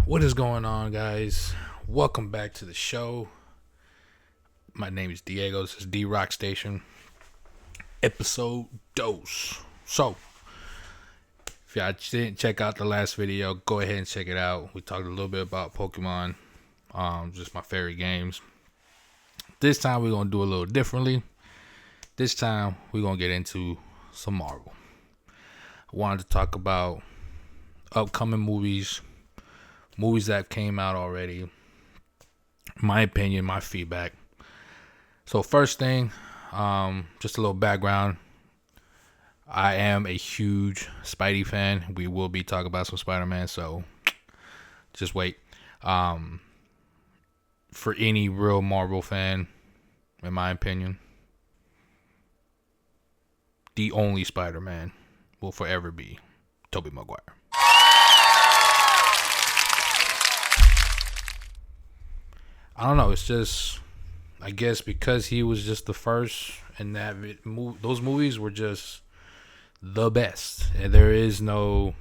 What is going on, guys? Welcome back to the show. My name is Diego. This is D-ROC Station, episode dose. So, if y'all didn't check out the last video, go ahead and check it out. We talked a little bit about Pokemon, just my favorite games. This time we're gonna do a little differently. This time we're gonna get into some Marvel. I wanted to talk about upcoming movies that came out already, my opinion, my feedback. So first thing, just a little background. I am a huge Spidey fan. We will be talking about some Spider-Man, so just wait. For any real Marvel fan, in my opinion, the only Spider-Man will forever be Tobey Maguire. I don't know. It's just, I guess, because he was just the first, and those movies were just the best, and there is no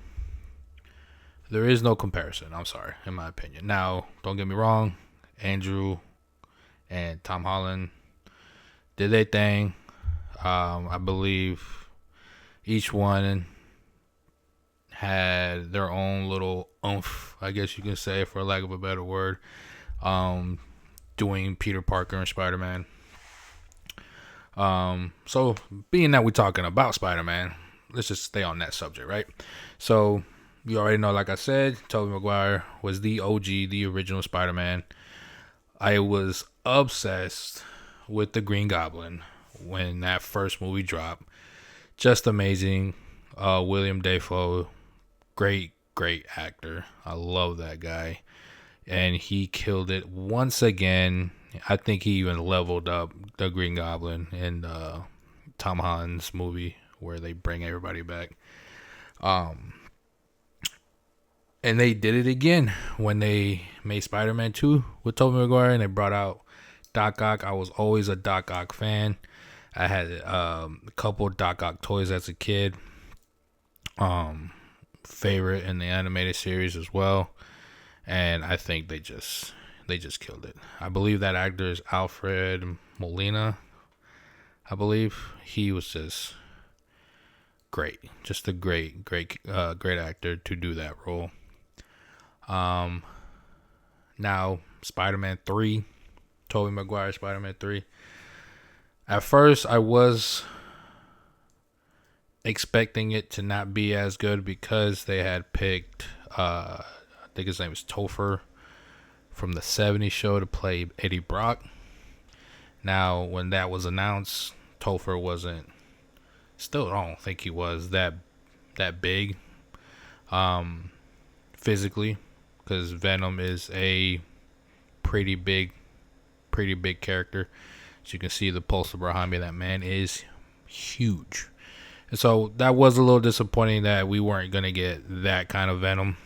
comparison. I'm sorry, in my opinion. Now, don't get me wrong, Andrew and Tom Holland did their thing. I believe each one had their own little oomph, I guess you can say, for lack of a better word. Doing Peter Parker and Spider-Man. So being that we're talking about Spider-Man, let's just stay on that subject, right? So you already know, like I said, Tobey Maguire was the OG, the original Spider-Man. I was obsessed with the Green Goblin when that first movie dropped. Just amazing. William Dafoe, great actor. I love that guy. And he killed it once again. I think he even leveled up the Green Goblin in Tom Holland's movie where they bring everybody back. And they did it again when they made Spider-Man 2 with Tobey Maguire, and they brought out Doc Ock. I was always a Doc Ock fan. I had a couple Doc Ock toys as a kid. Favorite in the animated series as well. And I think they just killed it. I believe that actor is Alfred Molina. I believe he was just great, just a great actor to do that role. Now Spider-Man 3, Tobey Maguire Spider-Man 3. At first, I was expecting it to not be as good because they had picked. I think his name is Topher from the '70s show to play Eddie Brock. Now, when that was announced, Topher wasn't. Still, I don't think he was that big, physically, because Venom is a pretty big character. As you can see, the poster behind me, that man is huge. And so that was a little disappointing that we weren't gonna get that kind of Venom.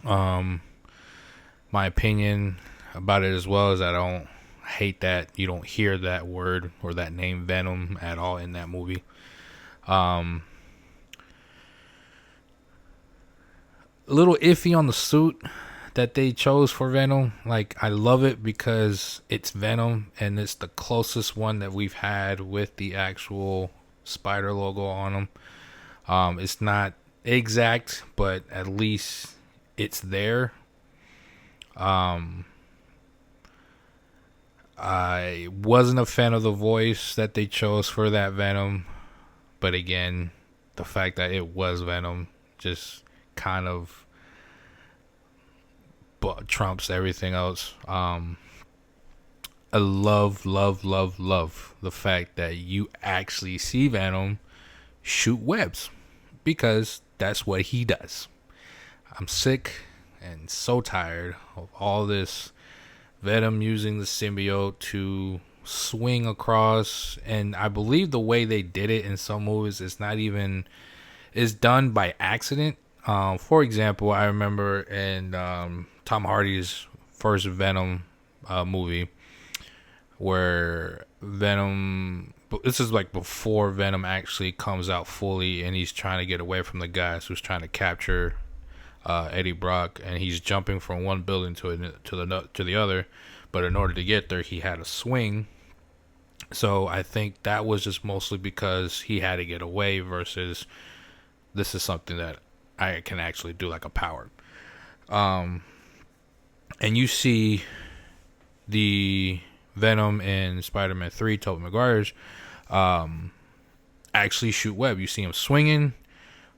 My opinion about it as well is that I hate that you don't hear that word or that name Venom at all in that movie. A little iffy on the suit that they chose for Venom. Like, I love it because it's Venom and it's the closest one that we've had with the actual spider logo on him. It's not exact, but at least it's there. I wasn't a fan of the voice that they chose for that Venom, but again, the fact that it was Venom just kind of trumps everything else. I love the fact that you actually see Venom shoot webs, because that's what he does. I'm sick and so tired of all this Venom using the symbiote to swing across, and I believe the way they did it in some movies is done by accident. For example, I remember in Tom Hardy's first Venom movie, where Venom, this is like before Venom actually comes out fully, and he's trying to get away from the guys who's trying to capture Eddie Brock, and he's jumping from one building to the other. But in order to get there, he had to swing. So I think that was just mostly because he had to get away versus this is something that I can actually do like a power. And you see the Venom in Spider-Man 3, Tobey Maguire's, actually shoot web. You see him swinging,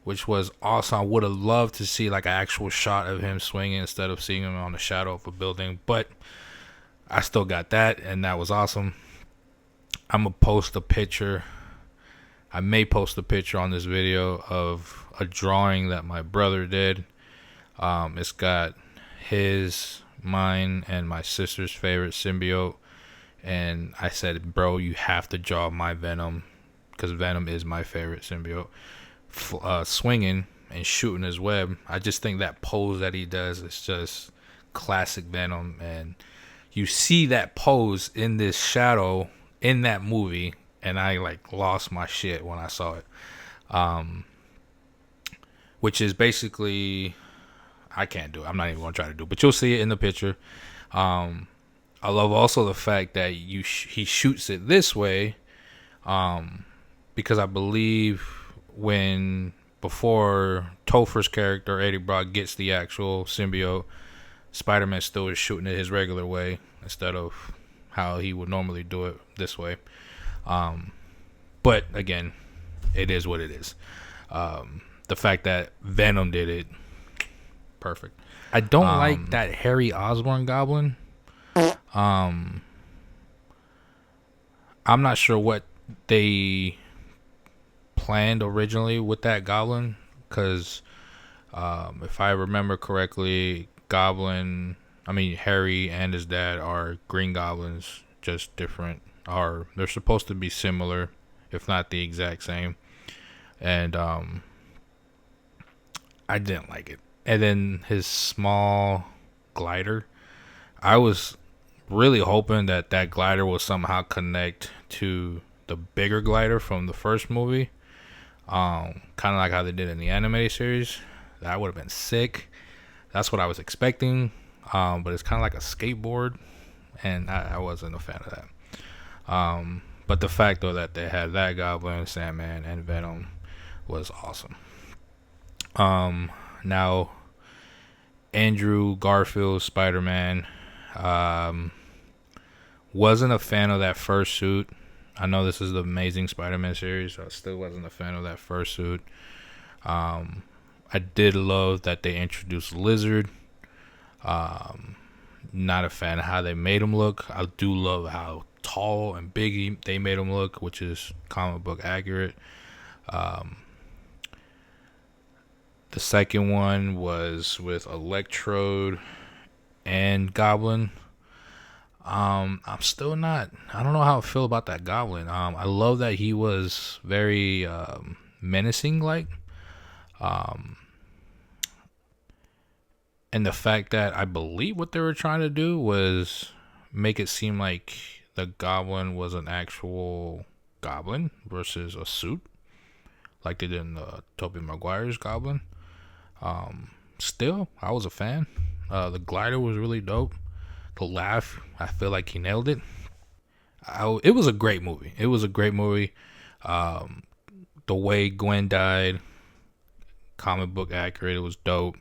which was awesome. I would have loved to see like an actual shot of him swinging instead of seeing him on the shadow of a building, but I still got that, and that was awesome. I'm gonna post a picture. I may post a picture on this video of a drawing that my brother did. It's got his, mine, and my sister's favorite symbiote. And I said, bro, you have to draw my Venom, because Venom is my favorite symbiote. Swinging and shooting his web. I just think that pose that he does is just classic Venom. And you see that pose in this shadow in that movie, and I like lost my shit when I saw it. Which is basically, I can't do it. I'm not even gonna try to do it, but you'll see it in the picture. I love also the fact that he shoots it this way, because I believe before Topher's character Eddie Brock gets the actual symbiote, Spider-Man still is shooting it his regular way instead of how he would normally do it this way. But again, it is what it is. The fact that Venom did it, perfect. I don't like that Harry Osborn Goblin. I'm not sure what they planned originally with that Goblin, because if I remember correctly, Harry and his dad are Green Goblins, just different. They're supposed to be similar, if not the exact same. And I didn't like it. And then his small glider, I was really hoping that glider will somehow connect to the bigger glider from the first movie, kind of like how they did in the animated series. That would have been sick. That's what I was expecting. But it's kind of like a skateboard, and I wasn't a fan of that. But the fact though that they had that Goblin, Sandman, and Venom was awesome. Now Andrew Garfield's Spider-Man, wasn't a fan of that first suit. I know this is the Amazing Spider-Man series, so I still wasn't a fan of that first suit. I did love that they introduced Lizard. Not a fan of how they made him look. I do love how tall and big they made him look, which is comic book accurate. The second one was with Electrode and Goblin. I'm still not. I don't know how I feel about that Goblin. I love that he was very menacing, like, and the fact that I believe what they were trying to do was make it seem like the Goblin was an actual Goblin versus a suit, like they did in the Tobey Maguire's Goblin. Still, I was a fan. The glider was really dope. The laugh, I feel like he nailed it. It was a great movie. The way Gwen died, comic book accurate. It was dope.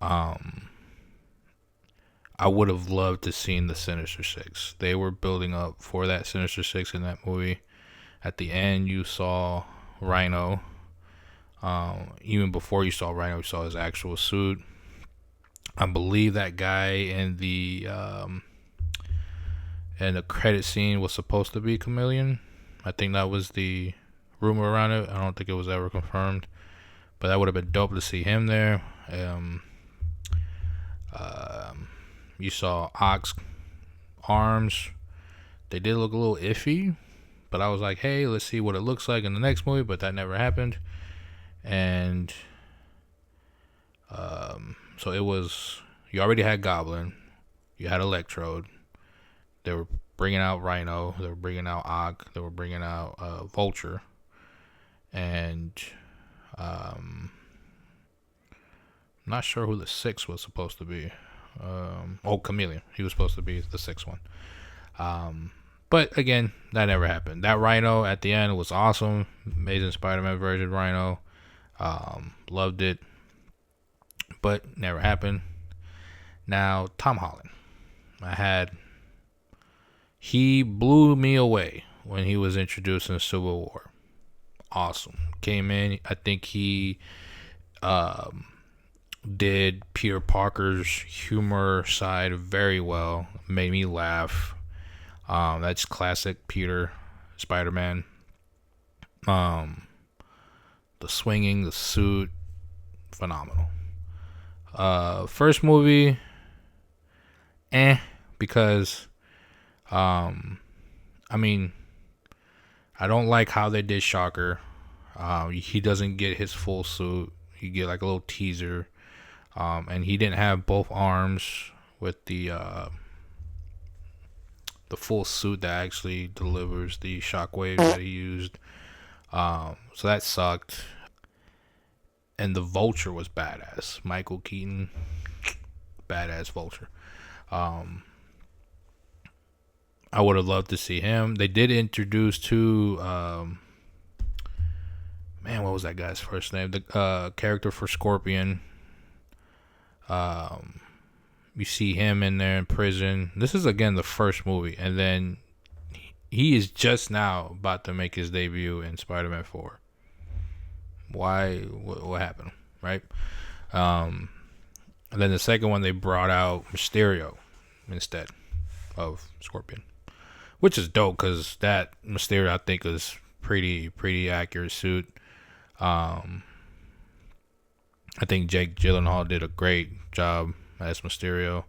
I would have loved to seen the Sinister Six. They were building up for that Sinister Six in that movie. At the end, you saw Rhino. Even before you saw Rhino, you saw his actual suit. I believe that guy in the credit scene was supposed to be Chameleon. I think that was the rumor around it. I don't think it was ever confirmed, but that would have been dope to see him there. You saw Ock's arms. They did look a little iffy, but I was like, hey, let's see what it looks like in the next movie, but that never happened. And so it was, you already had Goblin, you had Electrode, they were bringing out Rhino, they were bringing out Ock, they were bringing out Vulture, and Not sure who the sixth was supposed to be. Chameleon. He was supposed to be the sixth one. But again, that never happened. That Rhino at the end was awesome. Amazing Spider-Man version Rhino. Loved it. But never happened. Now, Tom Holland. He blew me away when he was introduced in Civil War. Awesome. Came in, I think he did Peter Parker's humor side very well. Made me laugh. That's classic Peter, Spider-Man. The swinging, the suit, phenomenal. First movie, because, I don't like how they did Shocker. He doesn't get his full suit. You get like a little teaser. And he didn't have both arms with the full suit that actually delivers the shockwaves that he used. So that sucked. And the Vulture was badass. Michael Keaton, badass Vulture. I would have loved to see him. They did introduce two. What was that guy's first name? The character for Scorpion. You see him in there in prison. This is again the first movie, and then he is just now about to make his debut in Spider-Man 4. Why? What happened? Right? And then the second one, they brought out Mysterio instead of Scorpion, which is dope because that Mysterio I think is pretty accurate suit. I think Jake Gyllenhaal did a great job as Mysterio.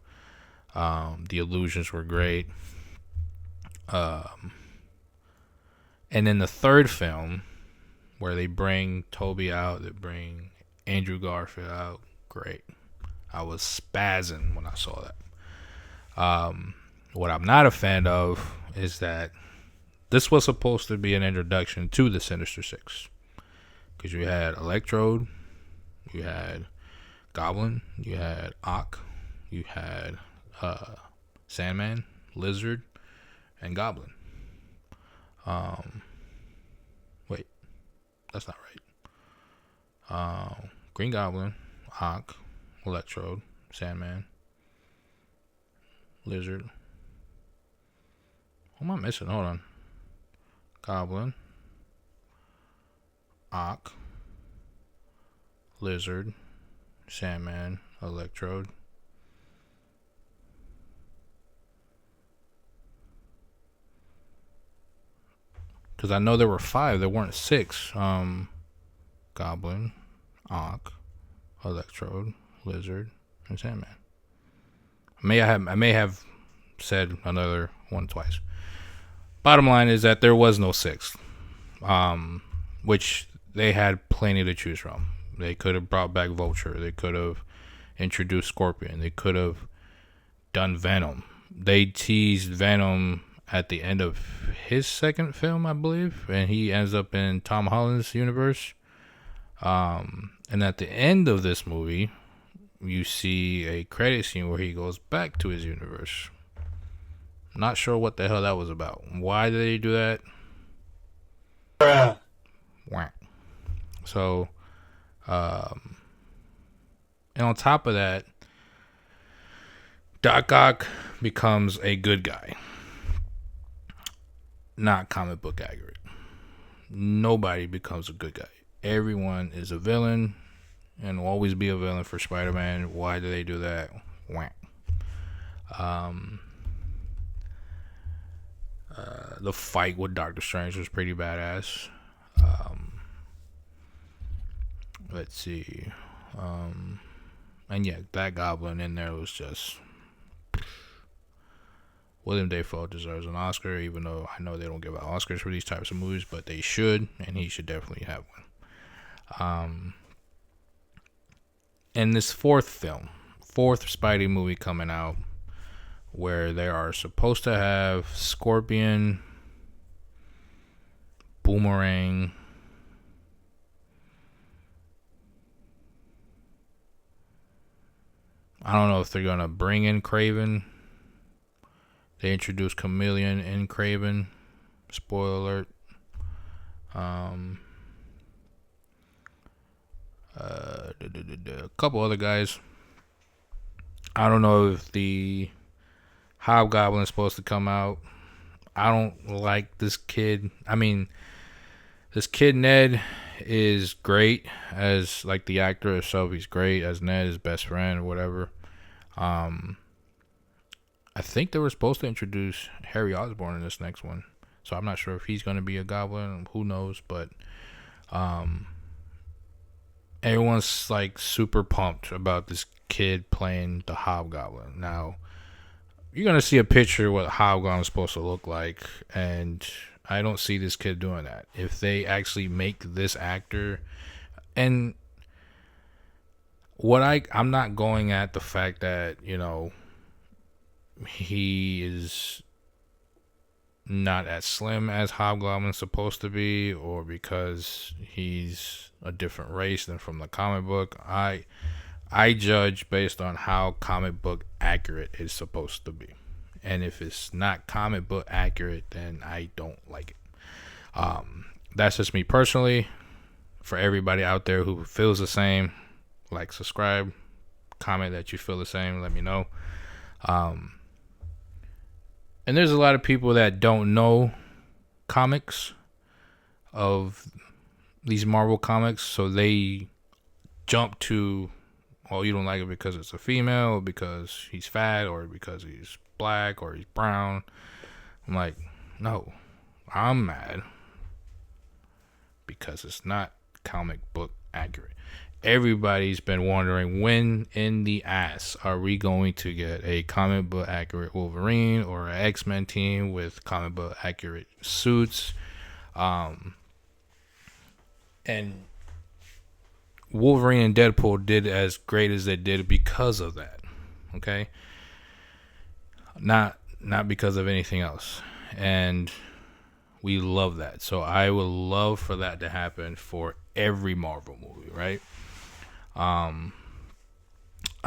The illusions were great. And then the third film, where they bring Toby out, they bring Andrew Garfield out, great. I was spazzing when I saw that. What I'm not a fan of is that this was supposed to be an introduction to the Sinister Six. Because you had Electrode, you had Goblin, you had Ock, you had Sandman, Lizard, and Goblin. Wait, that's not right. Green Goblin, Ock, Electrode, Sandman, Lizard. What am I missing? Hold on. Goblin, Ock, Lizard, Sandman, Electrode. Because I know there were 5. There weren't 6. Goblin, Ock, Electrode, Lizard, and Sandman. I may have said another one twice. Bottom line is that there was no 6th. Which they had plenty to choose from. They could have brought back Vulture. They could have introduced Scorpion. They could have done Venom. They teased Venom at the end of his second film, I believe, and he ends up in Tom Holland's universe. And at the end of this movie, you see a credit scene where he goes back to his universe. Not sure what the hell that was about. Why did they do that? So, and on top of that, Doc Ock becomes a good guy. Not comic book accurate. Nobody becomes a good guy. Everyone is a villain and will always be a villain for Spider-Man. Why do they do that? The fight with Doctor Strange was pretty badass. Let's see. And yeah, that Goblin in there was just... William Dafoe deserves an Oscar, even though I know they don't give out Oscars for these types of movies, but they should, and he should definitely have one. And this fourth Spidey movie coming out, where they are supposed to have Scorpion, Boomerang, I don't know if they're gonna bring in Craven. They introduced Chameleon in Craven. Spoiler alert. A couple other guys. I don't know if the Hobgoblin is supposed to come out. I don't like this kid. I mean, this kid Ned is great as like the actor itself. He's great as Ned, his best friend or whatever. I think they were supposed to introduce Harry Osborn in this next one, so I'm not sure if he's going to be a goblin. Who knows? But everyone's like super pumped about this kid playing the Hobgoblin. Now, you're going to see a picture of what Hobgoblin's supposed to look like, and I don't see this kid doing that. If they actually make this actor, and I'm not going at the fact that, he is not as slim as Hobgoblin's supposed to be, or because he's a different race than from the comic book. I judge based on how comic book accurate it's supposed to be. And if it's not comic book accurate, then I don't like it. That's just me personally. For everybody out there who feels the same, like, subscribe, comment that you feel the same, let me know. And there's a lot of people that don't know comics of these Marvel comics, so they jump to, well, you don't like it because it's a female, or because he's fat, or because he's black, or he's brown. I'm like, no, I'm mad because it's not comic book accurate. Everybody's been wondering, when in the ass are we going to get a comic book accurate Wolverine or an X-Men team with comic book accurate suits? And Wolverine and Deadpool did as great as they did because of that. Okay? Not because of anything else. And we love that. So I would love for that to happen for every Marvel movie, right? I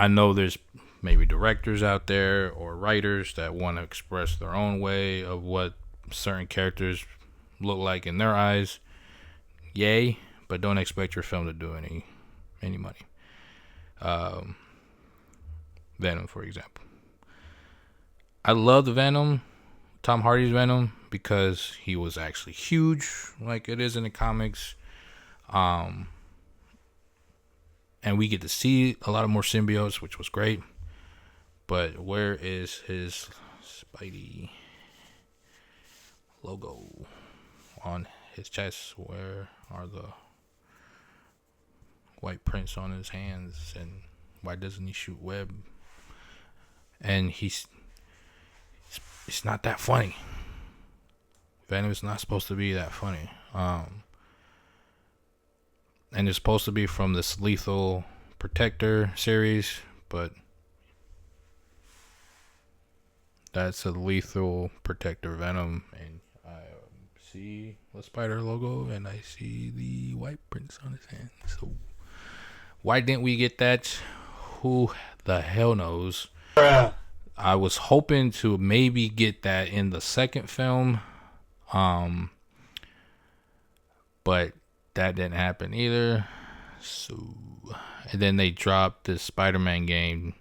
know there's maybe directors out there or writers that want to express their own way of what certain characters look like in their eyes. Yay, but don't expect your film to do any money. Venom, for example. I loved Venom, Tom Hardy's Venom, because he was actually huge, like it is in the comics. And we get to see a lot more symbiotes, which was great. But where is his Spidey logo on his chest? Where are the white prints on his hands? And why doesn't he shoot web? And it's not that funny. Venom is not supposed to be that funny. And it's supposed to be from this Lethal Protector series, but that's a Lethal Protector Venom, and I see the spider logo, and I see the white prints on his hand. So why didn't we get that? Who the hell knows? I was hoping to maybe get that in the second film, but that didn't happen either. So, and then they dropped this Spider-Man game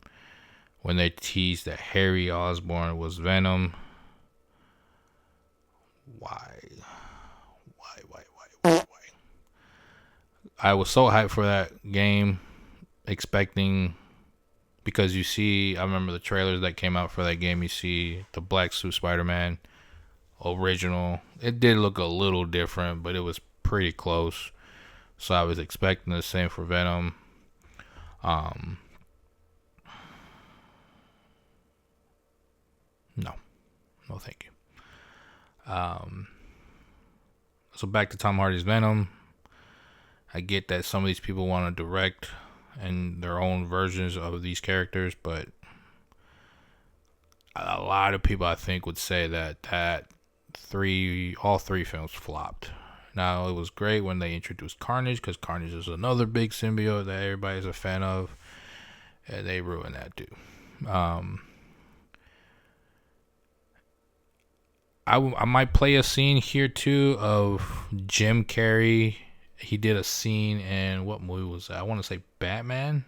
when they teased that Harry Osborn was Venom. Why? I was so hyped for that game, expecting, because you see, I remember the trailers that came out for that game. You see the black suit Spider-Man original. It did look a little different, but it was pretty close. So I was expecting the same for Venom. No, thank you. So back to Tom Hardy's Venom. I get that some of these people want to direct and their own versions of these characters, but a lot of people, I think, would say that all three films flopped. Now, it was great when they introduced Carnage, because Carnage is another big symbiote that everybody's a fan of. and they ruined that too. I might play a scene here too of Jim Carrey. He did a scene in what movie was that? I want to say Batman.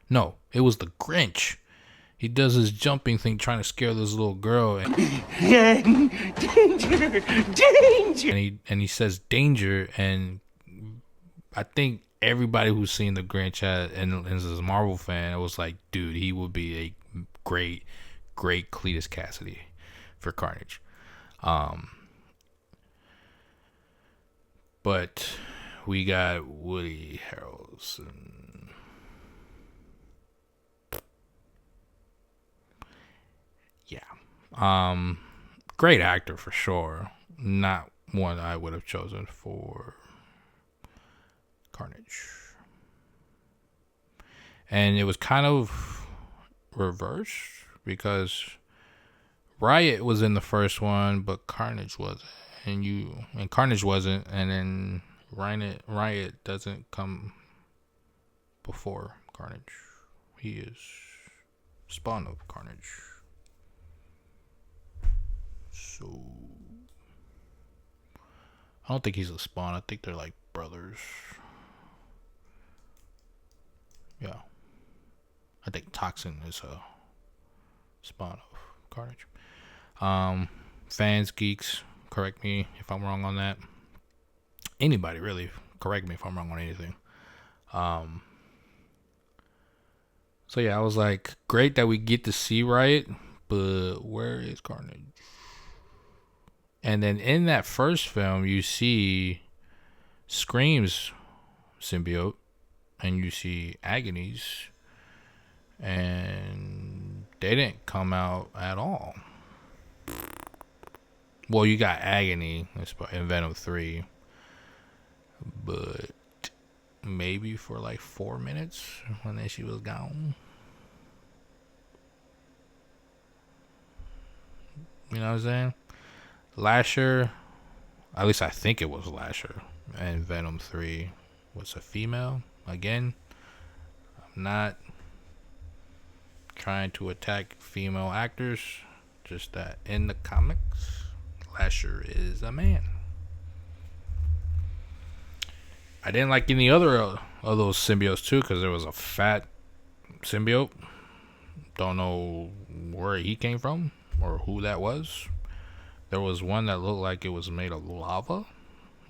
No, it was The Grinch. He does his jumping thing trying to scare this little girl, and danger, danger. And he says danger, and I think everybody who's seen The Grinch and is a Marvel fan, it was like, dude, he would be a great Cletus Cassidy for Carnage. But we got Woody Harrelson. Yeah. Great actor for sure. Not one I would have chosen for Carnage. And it was kind of reversed because Riot was in the first one, but Carnage wasn't. And Carnage wasn't, and then Riot doesn't come before Carnage. He is spawn of Carnage. So I don't think he's a spawn. I think they're like brothers. Yeah. I think Toxin is a spawn of Carnage. Fans, geeks, correct me if I'm wrong on that. Anybody really, correct me if I'm wrong on anything. So yeah, I was like, great that we get to see Riot, but where is Carnage? And then in that first film, you see Scream's symbiote, and you see Agony's, and they didn't come out at all. Well, you got Agony in Venom 3, but maybe for like 4 minutes, and then she was gone. You know what I'm saying? Lasher, at least I think it was Lasher, and Venom 3 was a female. Again, I'm not trying to attack female actors, just that in the comics, Lasher is a man. I didn't like any other of those symbiotes too, because there was a fat symbiote. Don't know where he came from or who that was. There was one that looked like it was made of lava,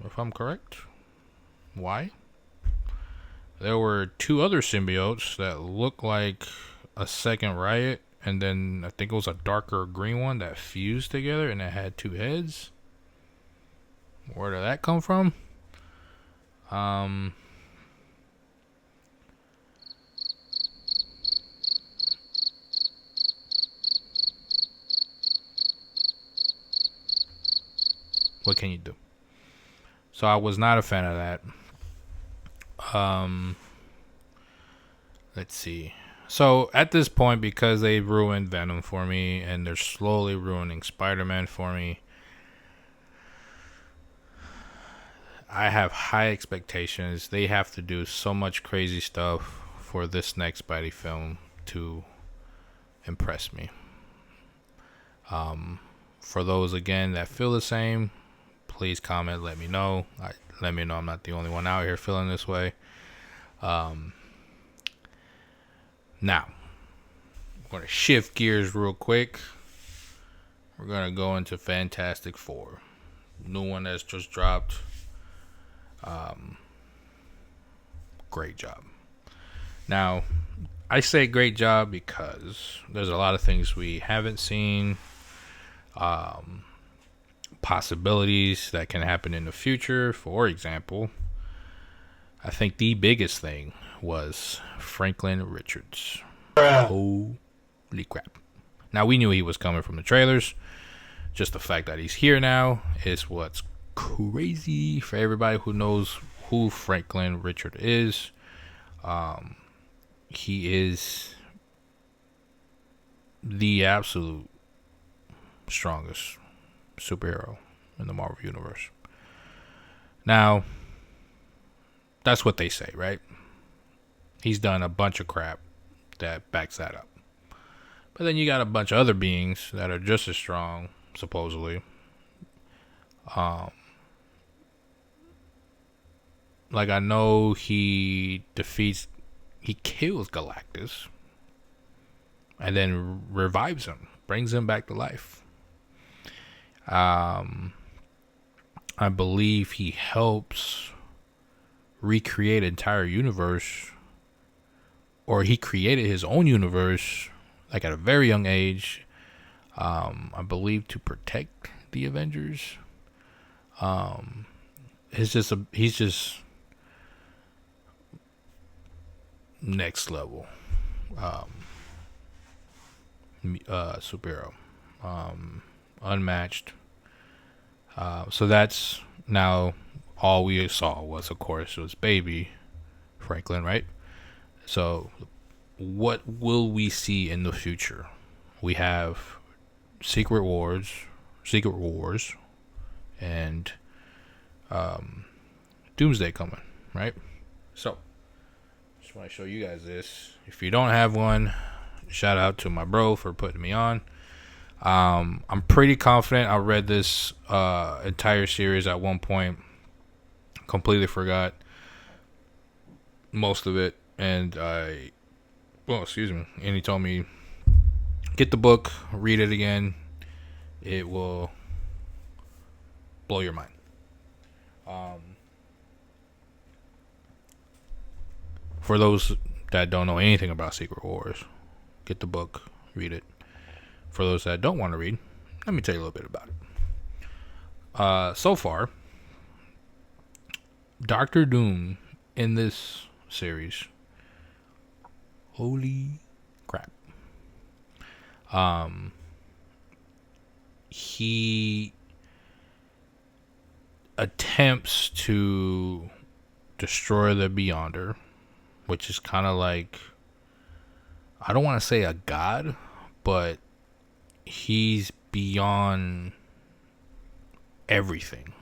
if I'm correct. Why? There were 2 other symbiotes that looked like a second Riot, and then I think it was a darker green one that fused together and it had 2 heads. Where did that come from? What can you do? So I was not a fan of that. Let's see. So at this point, because they ruined Venom for me and they're slowly ruining Spider-Man for me, I have high expectations. They have to do so much crazy stuff for this next Spidey film to impress me. For those again that feel the same, please comment. Let me know. Let me know I'm not the only one out here feeling this way. Now, I'm going to shift gears real quick. We're going to go into Fantastic Four. New one that's just dropped. Great job. Now, I say great job because there's a lot of things we haven't seen. Possibilities that can happen in the future. For example, I think the biggest thing was Franklin Richards. Holy crap. Now, we knew he was coming from the trailers. Just the fact that he's here now is what's crazy for everybody who knows who Franklin Richard is. He is the absolute strongest superhero in the Marvel Universe. Now, that's what they say, right? He's done a bunch of crap that backs that up. But then you got a bunch of other beings that are just as strong, supposedly. Like, I know he kills Galactus and then revives him, brings him back to life. I believe he helps recreate an entire universe, or he created his own universe, like at a very young age. I believe to protect the Avengers. He's just next level superhero, unmatched. So that's now all we saw was, of course, was baby Franklin, right? So what will we see in the future? We have Secret Wars, and Doomsday coming, right? So just want to show you guys this. If you don't have one, shout out to my bro for putting me on. I'm pretty confident I read this entire series at one point. Completely forgot most of it, and excuse me. And he told me, get the book, read it again. It will blow your mind. For those that don't know anything about Secret Wars, get the book, read it. For those that don't want to read, let me tell you a little bit about it. So far, Doctor Doom in this series, holy crap. He attempts to destroy the Beyonder, which is kind of like, I don't want to say a god, but he's beyond everything,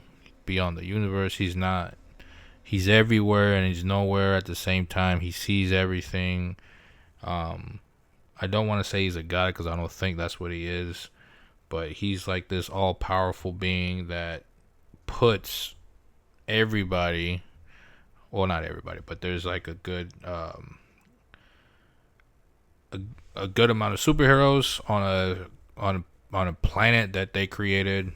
beyond the universe. He's everywhere and he's nowhere at the same time. He sees everything. I don't want to say he's a god because I don't think that's what he is, but he's like this all-powerful being that puts everybody, well, not everybody, but there's like a good a good amount of superheroes on a planet that they created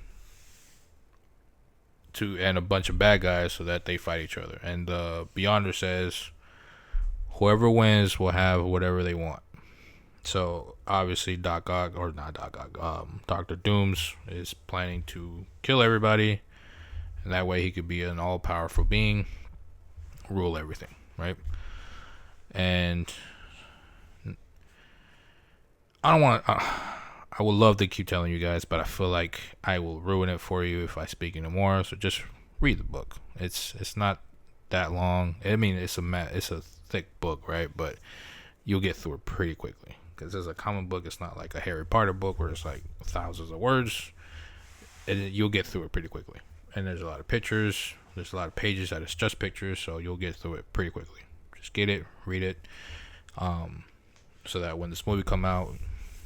and a bunch of bad guys so that they fight each other. And Beyonder says whoever wins will have whatever they want. So obviously Doctor Dooms is planning to kill everybody, and that way he could be an all-powerful being, rule everything, right? And I would love to keep telling you guys, but I feel like I will ruin it for you if I speak anymore. So just read the book. It's not that long. I mean, it's a thick book, right? But you'll get through it pretty quickly because it's a comic book. It's not like a Harry Potter book where it's like thousands of words. You'll get through it pretty quickly. And there's a lot of pictures. There's a lot of pages that it's just pictures, so you'll get through it pretty quickly. Just get it, read it, so that when this movie come out,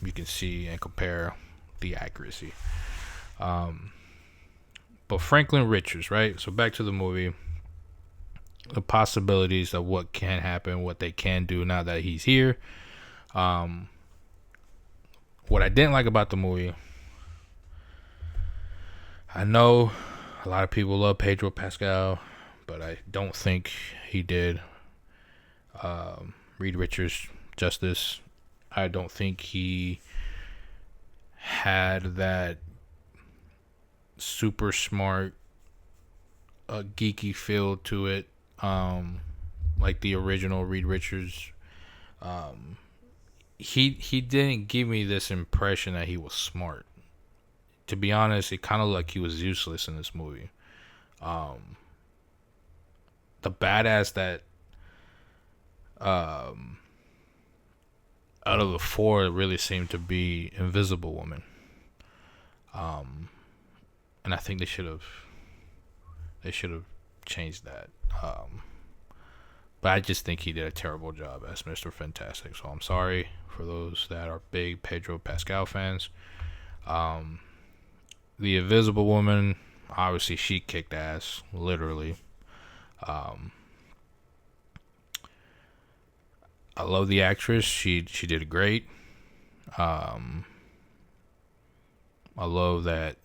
you can see and compare the accuracy. But Franklin Richards, right? So back to the movie. The possibilities of what can happen, what they can do now that he's here. What I didn't like about the movie, I know a lot of people love Pedro Pascal, but I don't think he did Reed Richards justice. I don't think he had that super smart, geeky feel to it, like the original Reed Richards. He didn't give me this impression that he was smart. To be honest, it kind of looked like he was useless in this movie. The badass that out of the four, it really seemed to be Invisible Woman. And I think they should have changed that. But I just think he did a terrible job as Mr. Fantastic. So I'm sorry for those that are big Pedro Pascal fans. The Invisible Woman, obviously, she kicked ass, literally. I love the actress. She did great. I love that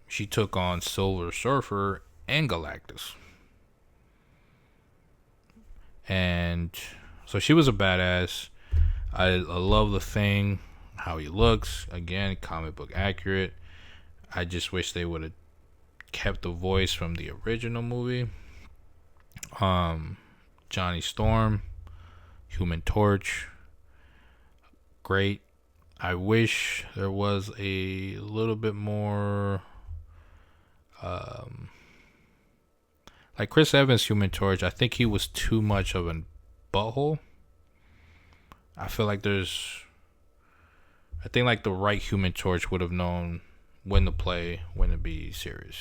she took on Silver Surfer and Galactus. And so she was a badass. I love the Thing, how he looks. Again, comic book accurate. I just wish they would have kept the voice from the original movie. Johnny Storm, Human Torch, great. I wish there was a little bit more, like Chris Evans' Human Torch. I think he was too much of a butthole. I feel like I think like the right Human Torch would have known when to play, when to be serious.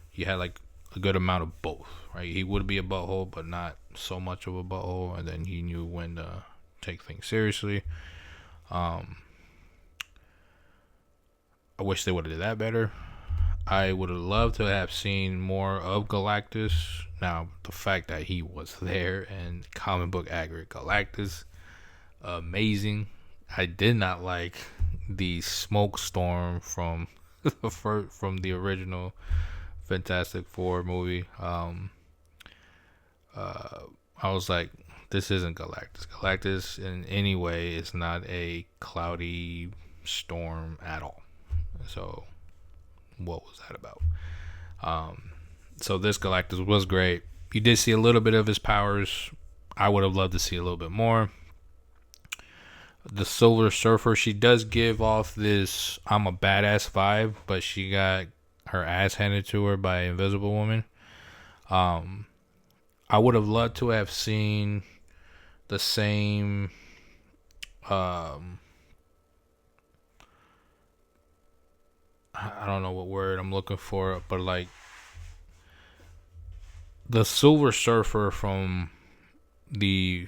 He had like a good amount of both, right? He would be a butthole, but not so much of a butthole, and then he knew when to take things seriously. I wish they would have did that better. I would have loved to have seen more of Galactus. Now, the fact that he was there and comic book accurate Galactus, amazing. I did not like the smoke storm from the original Fantastic Four movie. I was like, this isn't Galactus. Galactus in any way is not a cloudy storm at all. So what was that about? So this Galactus was great. You did see a little bit of his powers. I would have loved to see a little bit more. The Silver Surfer, she does give off this I'm a badass vibe, but she got her ass handed to her by Invisible Woman. I would have loved to have seen the same I don't know what word I'm looking for, but like the Silver Surfer from the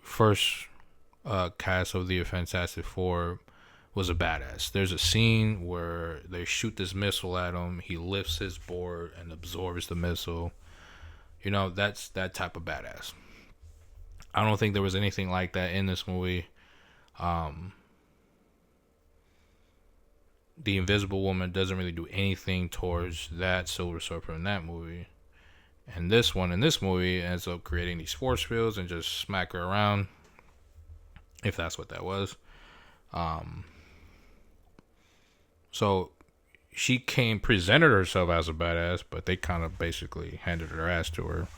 first cast of the Fantastic Four was a badass. There's a scene where they shoot this missile at him. He lifts his board and absorbs the missile. You know, that's that type of badass. I don't think there was anything like that in this movie. The Invisible Woman doesn't really do anything towards that Silver Surfer in that movie. And this one in this movie ends up creating these force fields and just smack her around. If that's what that was. So she presented herself as a badass, but they kind of basically handed her ass to her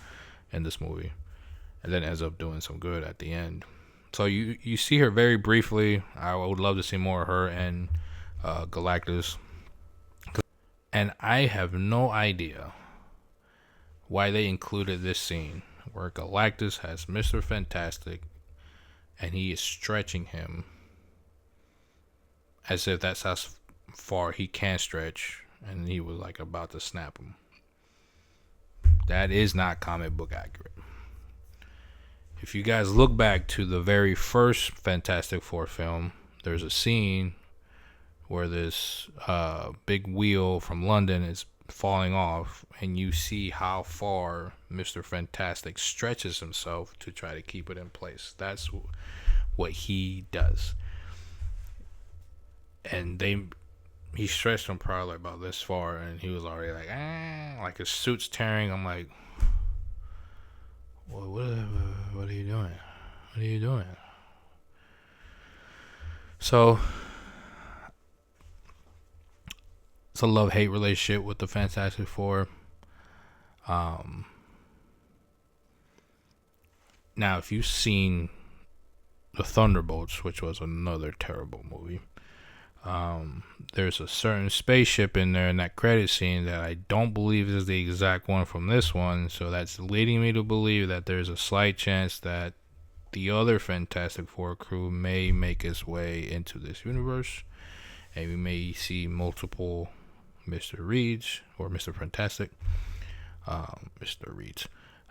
in this movie. And then ends up doing some good at the end. So you see her very briefly. I would love to see more of her and Galactus. And I have no idea why they included this scene where Galactus has Mr. Fantastic and he is stretching him as if that's how far he can stretch, and he was like about to snap him. That is not comic book accurate. If you guys look back to the very first Fantastic Four film, there's a scene where this big wheel from London is falling off, and you see how far Mr. Fantastic stretches himself to try to keep it in place. That's what he does. And he stretched him probably about this far, and he was already like his suit's tearing. I'm like, what are you doing? What are you doing? So it's a love-hate relationship with the Fantastic Four. Now, if you've seen The Thunderbolts, which was another terrible movie, there's a certain spaceship in there in that credit scene that I don't believe is the exact one from this one, so that's leading me to believe that there's a slight chance that the other Fantastic Four crew may make its way into this universe, and we may see multiple Mr. Reeds or Mr. Fantastic, Mr. Reeds,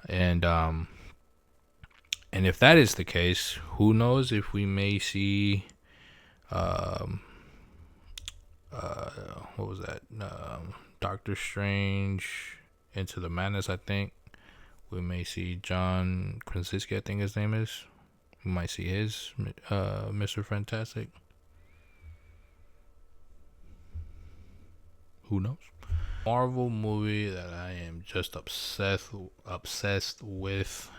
and And if that is the case, who knows if we may see, um, what was that? Doctor Strange Into the Madness, I think. We may see John Krasinski, I think his name is. We might see his Mr. Fantastic. Who knows? Marvel movie that I am just obsessed with.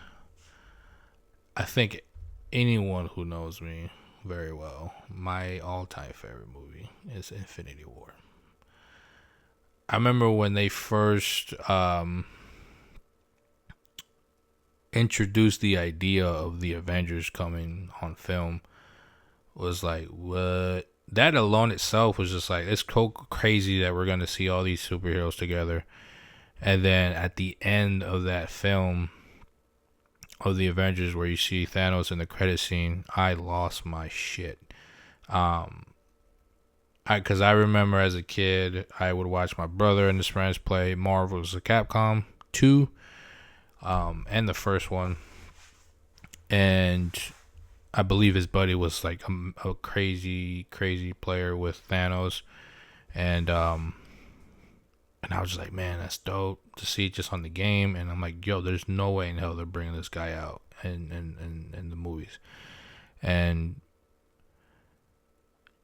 I think anyone who knows me very well, my all-time favorite movie is Infinity War. I remember when they first introduced the idea of the Avengers coming on film, was like, what? That alone itself was just like, it's crazy that we're going to see all these superheroes together. And then at the end of that film of the Avengers, where you see Thanos in the credit scene, I lost my shit. Because I remember as a kid, I would watch my brother and his friends play Marvel's Capcom 2, and the first one. And I believe his buddy was like a crazy player with Thanos. And I was just like, man, that's dope to see it just on the game. And I'm like, yo, there's no way in hell they're bringing this guy out in the movies. And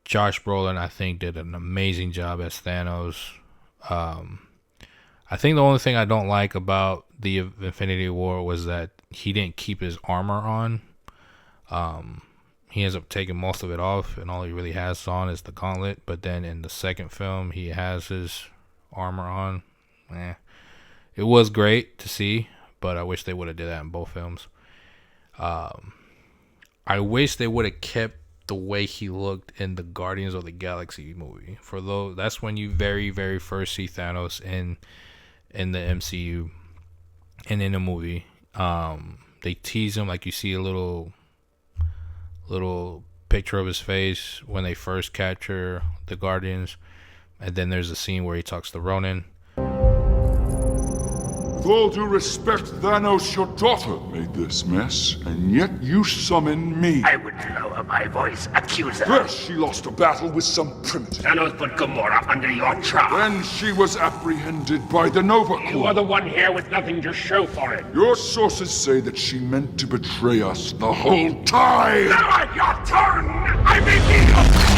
Josh Brolin, I think, did an amazing job as Thanos. I think the only thing I don't like about the Infinity War was that he didn't keep his armor on. He ends up taking most of it off, and all he really has on is the gauntlet. But then in the second film, he has his armor on. It was great to see, but I wish they would have did that in both films. I wish they would have kept the way he looked in the Guardians of the Galaxy movie. For those, that's when you very, very first see Thanos in the MCU and in the movie. They tease him, like you see a little picture of his face when they first capture the Guardians, and then there's a scene where he talks to Ronan. With all due respect, Thanos, your daughter made this mess, and yet you summon me. I would lower my voice, accuser. Yes, she lost a battle with some primitive. Thanos put Gamora under your trap. Then she was apprehended by the Nova Corps. You are the one here with nothing to show for it. Your sources say that she meant to betray us the whole time. Now your turn! I reveal!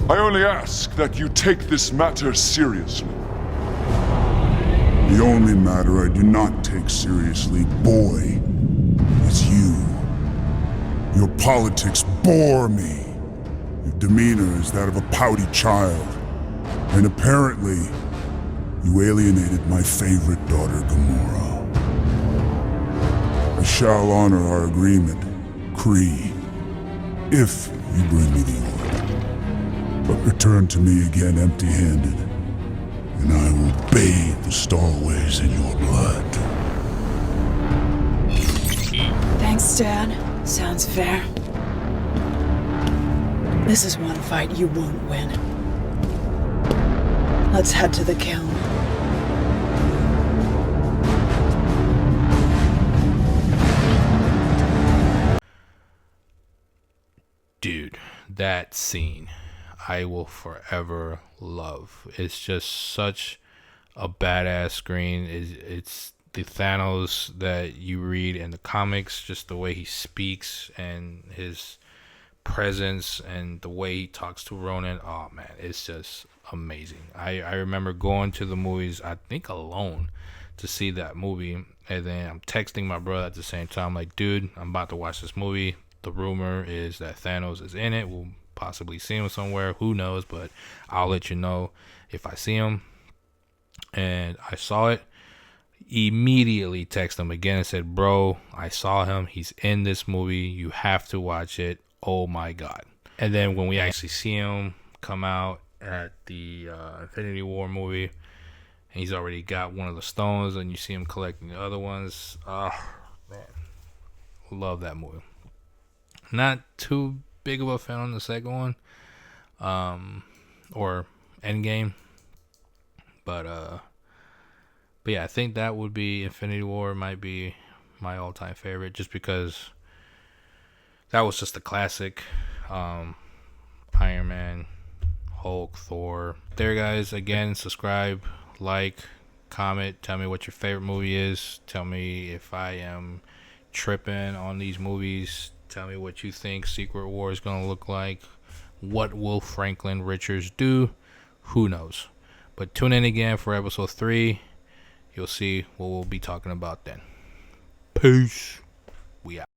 I only ask that you take this matter seriously. The only matter I do not take seriously, boy, is you. Your politics bore me. Your demeanor is that of a pouty child. And apparently, you alienated my favorite daughter, Gamora. I shall honor our agreement, Kree, if you bring me the order. But return to me again empty-handed, and I will bathe the Starways in your blood. Thanks, Dad. Sounds fair. This is one fight you won't win. Let's head to the kiln. Dude, that scene I will forever love. It's just such a badass screen. It's the Thanos that you read in the comics, just the way he speaks and his presence and the way he talks to Ronan. Oh man, it's just amazing. I remember going to the movies, I think alone, to see that movie, and then I'm texting my brother at the same time, like, dude, I'm about to watch this movie. The rumor is that Thanos is in it. We'll possibly see him somewhere, who knows, but I'll let you know if I see him. And I saw it, immediately text him again and said, bro, I saw him, he's in this movie, you have to watch it, oh my god. And then when we actually see him come out at the Infinity War movie, and he's already got one of the stones, and you see him collecting the other ones, oh man, love that movie. Not too big of a fan on the second one, or Endgame. But yeah, I think that would be Infinity War. Might be my all-time favorite, just because that was just a classic. Iron Man, Hulk, Thor. There, guys. Again, subscribe, like, comment. Tell me what your favorite movie is. Tell me if I am tripping on these movies. Tell me what you think Secret War is gonna look like. What will Franklin Richards do? Who knows? But tune in again for episode 3. You'll see what we'll be talking about then. Peace. We out.